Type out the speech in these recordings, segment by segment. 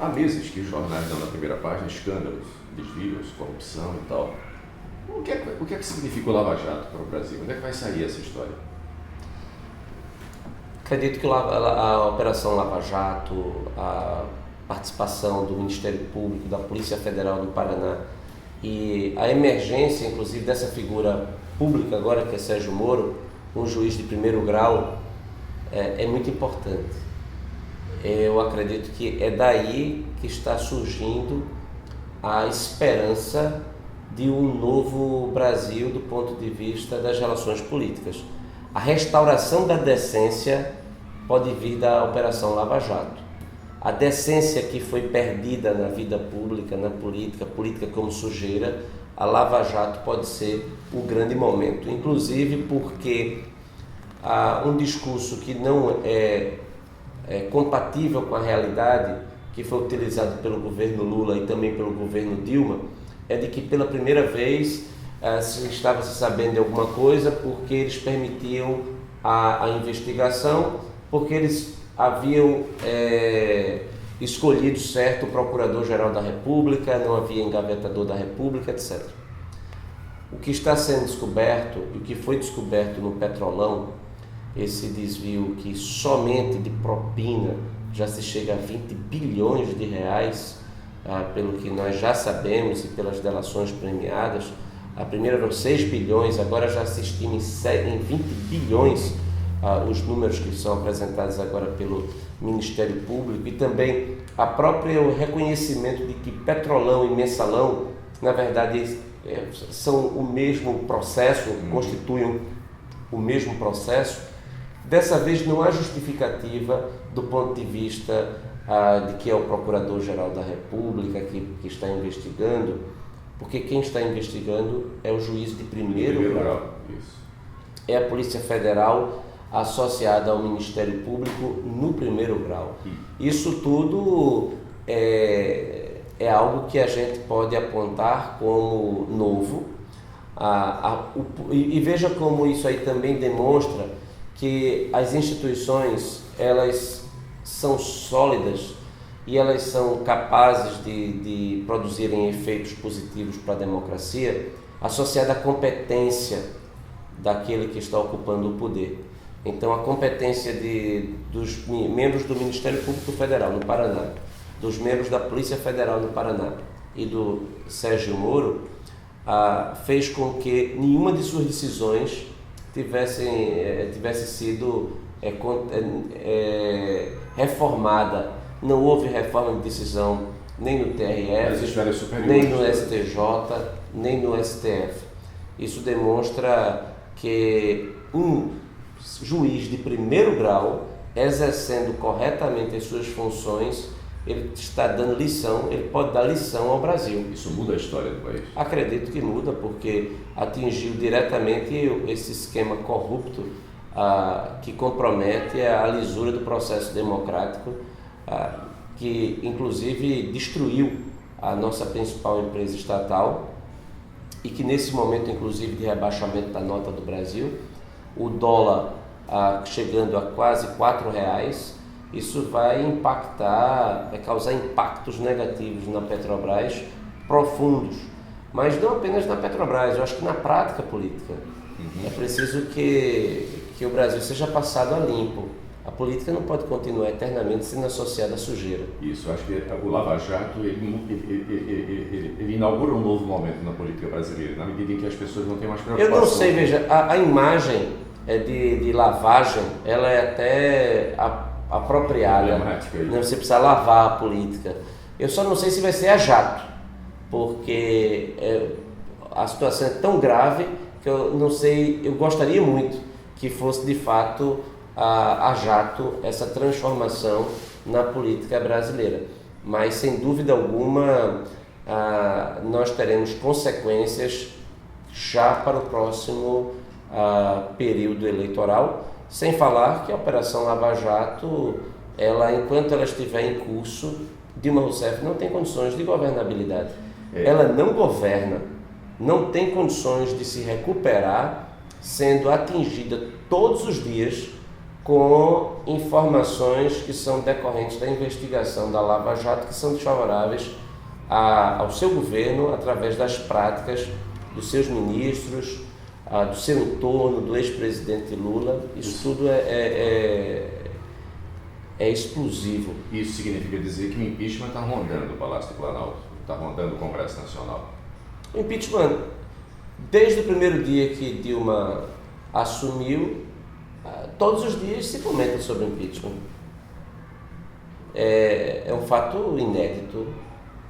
Há meses que os jornais dão na primeira página escândalos, desvios, corrupção e tal. O que é que significa o Lava Jato para o Brasil? Onde é que vai sair essa história? Acredito que a Operação Lava Jato, a participação do Ministério Público, da Polícia Federal do Paraná e a emergência, inclusive, dessa figura pública agora, que é Sérgio Moro, um juiz de primeiro grau, é muito importante. Eu acredito que é daí que está surgindo a esperança de um novo Brasil do ponto de vista das relações políticas. A restauração da decência pode vir da Operação Lava Jato. A decência que foi perdida na vida pública, na política como sujeira, a Lava Jato pode ser o grande momento, inclusive porque há um discurso que não é compatível com a realidade, que foi utilizado pelo governo Lula e também pelo governo Dilma, é de que pela primeira vez estava se sabendo de alguma coisa porque eles permitiam a investigação, porque eles haviam escolhido certo o Procurador-Geral da República, não havia engavetador da República, etc. O que está sendo descoberto e o que foi descoberto no Petrolão, esse desvio que somente de propina já se chega a 20 bilhões de reais, pelo que nós já sabemos e pelas delações premiadas. A primeira eram 6 bilhões, agora já se estima em 20 bilhões os números que são apresentados agora pelo Ministério Público, e também o próprio reconhecimento de que Petrolão e Mensalão, na verdade, são o mesmo processo, constituem o mesmo processo. Dessa vez não há justificativa do ponto de vista de que é o Procurador-Geral da República que está investigando, porque quem está investigando é o juiz de primeiro grau. É a Polícia Federal associada ao Ministério Público no primeiro grau. Isso tudo é algo que a gente pode apontar como novo, e veja como isso aí também demonstra que as instituições, elas são sólidas e elas são capazes de produzirem efeitos positivos para a democracia, associada à competência daquele que está ocupando o poder. Então, a competência dos membros do Ministério Público Federal no Paraná, dos membros da Polícia Federal no Paraná e do Sérgio Moro fez com que nenhuma de suas decisões tivesse sido reformada. Não houve reforma de decisão nem no TRF, nem no STJ, nem no STF. Isso demonstra que um juiz de primeiro grau, exercendo corretamente as suas funções, ele está dando lição, ele pode dar lição ao Brasil. Isso muda a história do país? Acredito que muda, porque atingiu diretamente esse esquema corrupto que compromete a lisura do processo democrático, que inclusive destruiu a nossa principal empresa estatal e que nesse momento, inclusive, de rebaixamento da nota do Brasil, o dólar chegando a quase R$4, isso vai causar impactos negativos na Petrobras profundos, mas não apenas na Petrobras, eu acho que na prática política. É preciso que o Brasil seja passado a limpo. A política não pode continuar eternamente sendo associada à sujeira. Isso, eu acho que o Lava Jato ele inaugura um novo momento na política brasileira, na medida em que as pessoas não têm mais preocupação. Eu não sei, veja, a imagem de lavagem, ela é até apropriada. Não, você precisa lavar a política. Eu só não sei se vai ser a jato, porque a situação é tão grave que eu não sei, eu gostaria muito que fosse de fato a jato essa transformação na política brasileira. Mas sem dúvida alguma nós teremos consequências já para o próximo período eleitoral, sem falar que a Operação Lava Jato, enquanto ela estiver em curso, Dilma Rousseff não tem condições de governabilidade. Ela não governa, não tem condições de se recuperar, sendo atingida todos os dias com informações que são decorrentes da investigação da Lava Jato, que são desfavoráveis ao seu governo através das práticas dos seus ministros, do seu entorno, do ex-presidente Lula. Isso tudo é explosivo. Isso significa dizer que o impeachment está rondando o Palácio do Planalto, está rondando o Congresso Nacional. O impeachment, desde o primeiro dia que Dilma assumiu, todos os dias se comenta sobre o impeachment. É um fato inédito.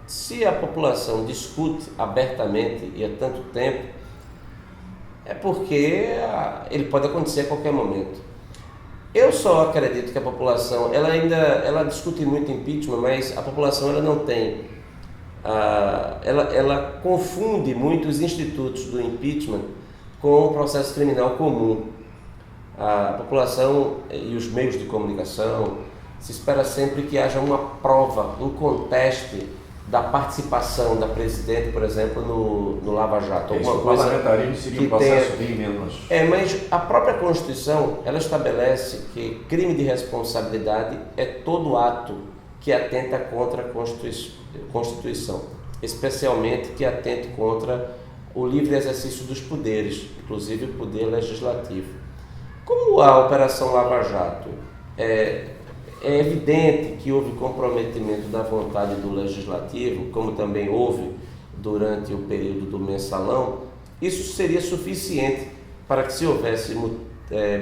Se a população discute abertamente e há tanto tempo, é porque ele pode acontecer a qualquer momento. Eu só acredito que a população, ela discute muito impeachment, mas a população ela não tem, ela confunde muito os institutos do impeachment com o processo criminal comum. A população e os meios de comunicação se espera sempre que haja uma prova, um conteste da participação da presidente, por exemplo, no Lava Jato. Alguma coisa. O parlamentarismo seria um processo bem menos. Mas a própria Constituição, ela estabelece que crime de responsabilidade é todo ato que atenta contra a Constituição, especialmente que atente contra o livre exercício dos poderes, inclusive o poder legislativo. Como a Operação Lava Jato é evidente que houve comprometimento da vontade do Legislativo, como também houve durante o período do Mensalão, isso seria suficiente para que se houvesse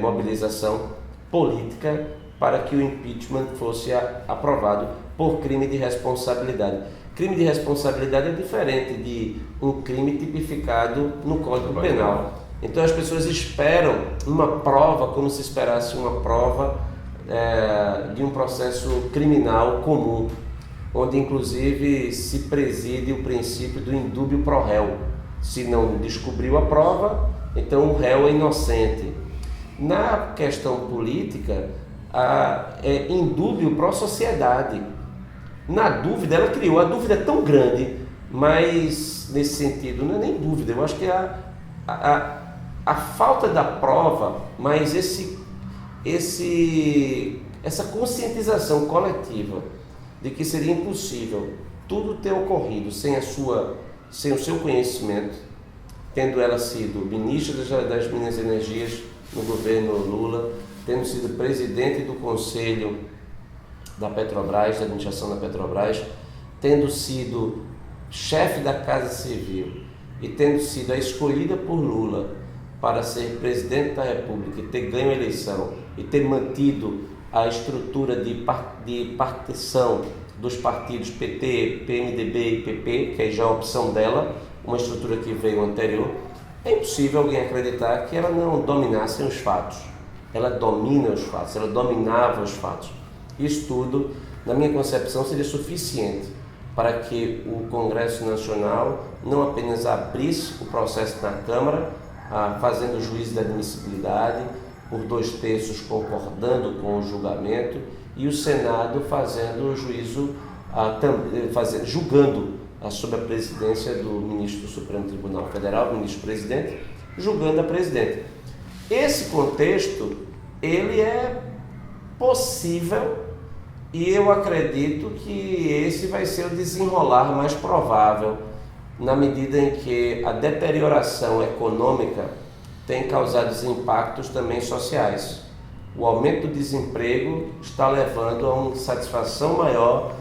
mobilização política para que o impeachment fosse aprovado por crime de responsabilidade. Crime de responsabilidade é diferente de um crime tipificado no Código Penal. Então as pessoas esperam uma prova como se esperasse uma prova de um processo criminal comum, onde inclusive se preside o princípio do indúbio pro réu. Se não descobriu a prova, então o réu é inocente. Na questão política, é indúbio pro sociedade. Na dúvida, ela criou, a dúvida é tão grande, mas nesse sentido, não é nem dúvida, eu acho que a falta da prova, mas essa conscientização coletiva de que seria impossível tudo ter ocorrido sem o seu conhecimento, tendo ela sido ministra das Minas e Energias no governo Lula, tendo sido presidente do Conselho da Petrobras, da administração da Petrobras, tendo sido chefe da Casa Civil e tendo sido a escolhida por Lula para ser presidente da República e ter ganho a eleição e ter mantido a estrutura de partição dos partidos PT, PMDB e PP, que é já a opção dela, uma estrutura que veio anterior, é impossível alguém acreditar que ela não dominasse os fatos. Ela domina os fatos, ela dominava os fatos. Isso tudo, na minha concepção, seria suficiente para que o Congresso Nacional não apenas abrisse o processo na Câmara, fazendo o juízo da admissibilidade, por 2/3 concordando com o julgamento, e o Senado fazendo o juízo, julgando sob a presidência do ministro do Supremo Tribunal Federal, ministro-presidente, julgando a presidente. Esse contexto, ele é possível e eu acredito que esse vai ser o desenrolar mais provável, na medida em que a deterioração econômica tem causado impactos também sociais. O aumento do desemprego está levando a uma insatisfação maior,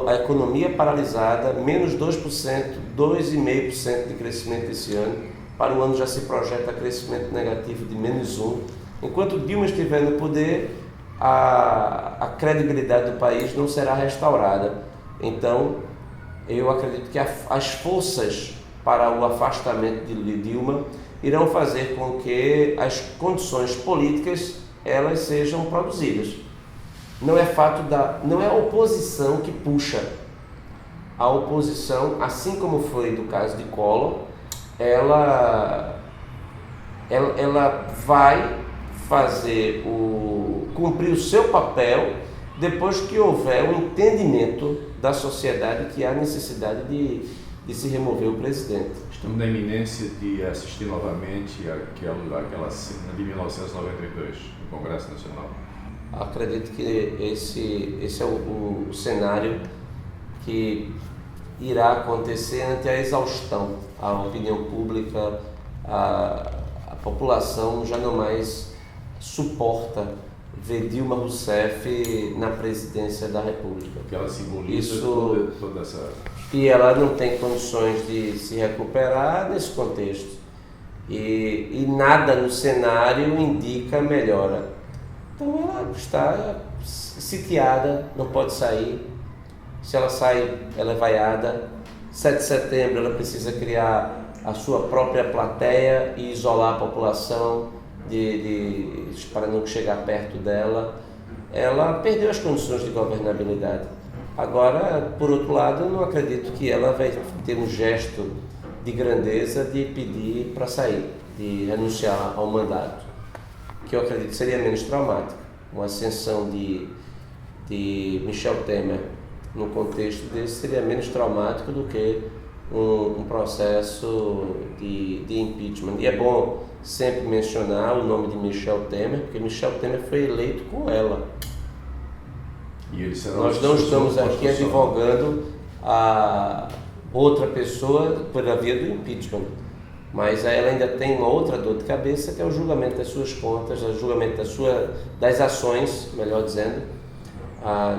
a economia paralisada, menos 2%, 2,5% de crescimento esse ano, para o ano já se projeta crescimento negativo de menos 1%. Enquanto Dilma estiver no poder, a credibilidade do país não será restaurada. Então, eu acredito que as forças para o afastamento de Dilma irão fazer com que as condições políticas elas sejam produzidas. Não é a oposição que puxa. A oposição, assim como foi do caso de Collor, ela vai cumprir o seu papel depois que houver um entendimento da sociedade que há necessidade de se remover o presidente. Estamos na iminência de assistir novamente aquela cena de 1992, no Congresso Nacional. Acredito que esse é o cenário que irá acontecer ante a exaustão. A opinião pública, a população já não mais suporta ver Dilma Rousseff na presidência da República. Porque ela simboliza toda essa... E ela não tem condições de se recuperar nesse contexto. E nada no cenário indica melhora. Então ela está sitiada, não pode sair. Se ela sai, ela é vaiada. 7 de setembro ela precisa criar a sua própria plateia e isolar a população para não chegar perto dela. Ela perdeu as condições de governabilidade. Agora, por outro lado, eu não acredito que ela vai ter um gesto de grandeza de pedir para sair, de renunciar ao mandato, que eu acredito que seria menos traumático. Uma ascensão de Michel Temer no contexto desse seria menos traumático do que um processo de impeachment. E é bom sempre mencionar o nome de Michel Temer, porque Michel Temer foi eleito com ela. Nós não estamos aqui advogando a outra pessoa pela via do impeachment, mas ela ainda tem uma outra dor de cabeça, que é o julgamento das suas contas, o julgamento das ações, melhor dizendo,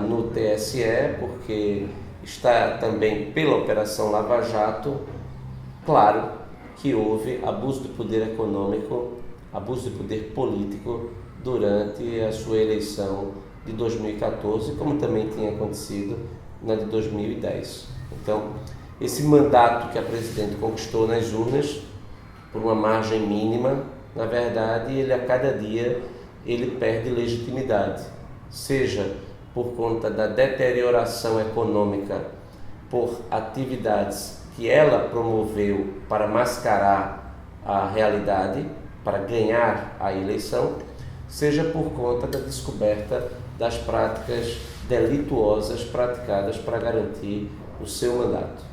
no TSE, porque está também pela Operação Lava Jato, claro que houve abuso de poder econômico, abuso de poder político durante a sua eleição de 2014, como também tinha acontecido na de 2010. Então, esse mandato que a presidente conquistou nas urnas, por uma margem mínima, na verdade, ele a cada dia ele perde legitimidade, seja por conta da deterioração econômica, por atividades que ela promoveu para mascarar a realidade, para ganhar a eleição, seja por conta da descoberta das práticas delituosas praticadas para garantir o seu mandato.